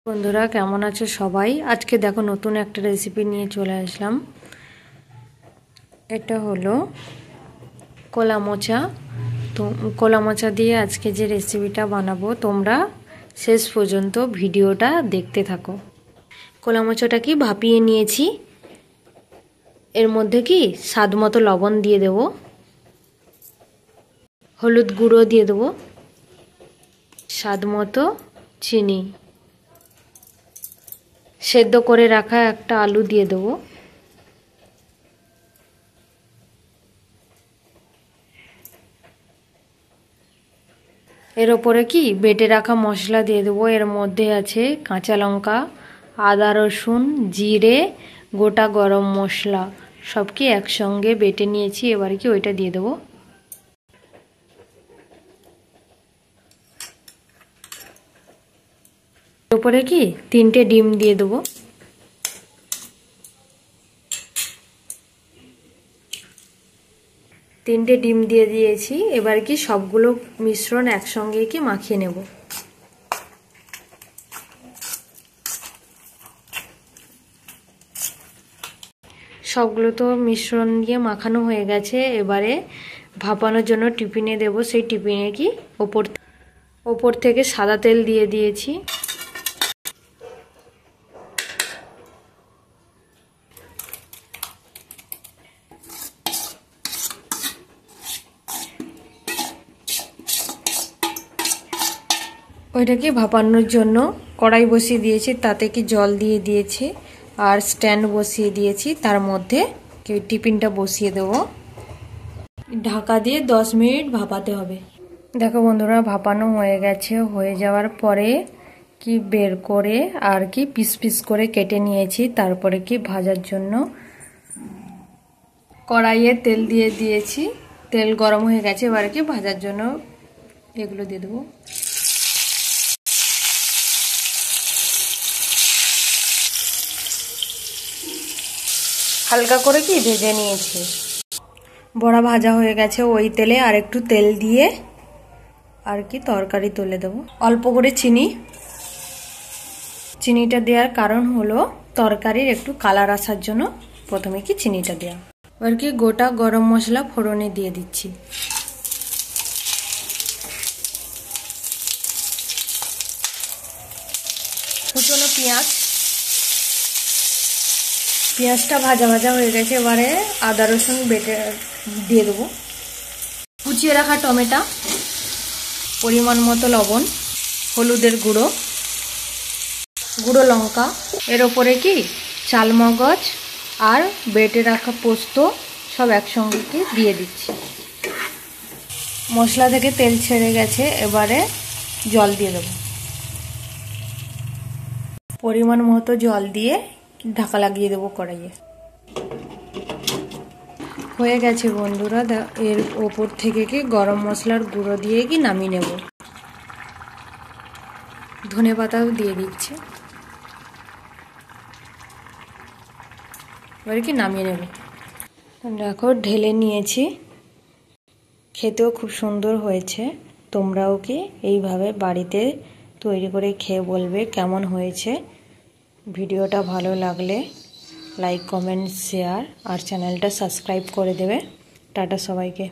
বন্ধুরা কেমন আছো সবাই? আজকে দেখো নতুন একটা রেসিপি নিয়ে চলে আসলাম। এটা হলো কলা মোচা। তো কলা মোচা দিয়ে আজকে যে রেসিপিটা বানাবো, তোমরা শেষ পর্যন্ত ভিডিওটা দেখতে থাকো। কলা মোচাটা কি ভাপিয়ে নিয়েছি, এর মধ্যে কি স্বাদ মতো লবণ দিয়ে দেব, হলুদ গুঁড়ো দিয়ে দেবো, স্বাদ মতো চিনি, সেদ্ধ করে রাখা একটা আলু দিয়ে দেবো, এর ওপরে কি বেটে রাখা মশলা দিয়ে দেবো। এর মধ্যে আছে কাঁচা লঙ্কা, আদা রসুন, জিরে, গোটা গরম মশলা, সব কি একসঙ্গে বেটে নিয়েছি। এবার কি ওইটা দিয়ে দেবো। এর ওপরে কি 3টে ডিম দিয়ে দেবো। তিনটে ডিম দিয়ে দিয়েছি। এবার কি সবগুলো মিশ্রণ একসঙ্গে কি মাখিয়ে নেব। সবগুলো তো মিশ্রণ দিয়ে মাখানো হয়ে গেছে। এবারে ভাপানোর জন্য টিফিনে দেব। সেই টিফিনে কি ওপর থেকে সাদা তেল দিয়ে দিয়েছি। ওইটাকে ভাপানোর জন্য কড়াই বসিয়ে দিয়েছি, তাতে কি জল দিয়ে দিয়েছি আর স্ট্যান্ড বসিয়ে দিয়েছি। তার মধ্যে টিফিনটা বসিয়ে দেবো। ঢাকা দিয়ে 10 মিনিট ভাপাতে হবে। দেখো বন্ধুরা, ভাপানো হয়ে গেছে। হয়ে যাওয়ার পরে কি বের করে আর কি পিস পিস করে কেটে নিয়েছি। তারপরে কি ভাজার জন্য কড়াইয়ে তেল দিয়ে দিয়েছি। তেল গরম হয়ে গেছে। এবার কি ভাজার জন্য এগুলো দিয়ে দেবো। হালকা করে কি ভেজে নিয়েছি। বড়া ভাজা হয়ে গেছে। ওই তেলে আর একটু তেল দিয়ে আর কি তরকারি তুলে দেবো। অল্প করে চিনিটা দেওয়ার কারণ হলো তরকারির একটু কালার আসার জন্য প্রথমে কি চিনিটা দেওয়া। এবার কি গোটা গরম মশলা ফোড়নে দিয়ে দিচ্ছি। কুচনো পেঁয়াজটা ভাজা ভাজা হয়ে গেছে। এবারে আদা রসুন বেটে দিয়ে দেবো। কুচিয়ে রাখা টমেটো, পরিমাণ মতো লবণ, হলুদের গুঁড়ো, গুঁড়ো লঙ্কা, এর ওপরে কি চালমগজ আর বেটে রাখা পোস্ত সব একসঙ্গে কি দিয়ে দিচ্ছি। মশলা থেকে তেল ছেড়ে গেছে। এবারে জল দিয়ে দেবো। পরিমাণ মতো জল দিয়ে ঢাকা লাগিয়ে দেবো কড়াইয়ে। হয়ে গেছে বন্ধুরা। এর ওপর থেকে কি গরম মশলার গুঁড়ো দিয়ে কি নামিয়ে নেব। ধনেপাতাও দিয়ে দিচ্ছি। এবারে কি নামিয়ে নেব। দেখো ঢেলে নিয়েছি। খেতেও খুব সুন্দর হয়েছে। তোমরাও কি এইভাবে বাড়িতে তৈরি করে খেয়ে বলবে কেমন হয়েছে। ভিডিওটা ভালো লাগলে লাইক, কমেন্ট, শেয়ার আর চ্যানেলটা সাবস্ক্রাইব করে দেবে। টাটা সবাইকে।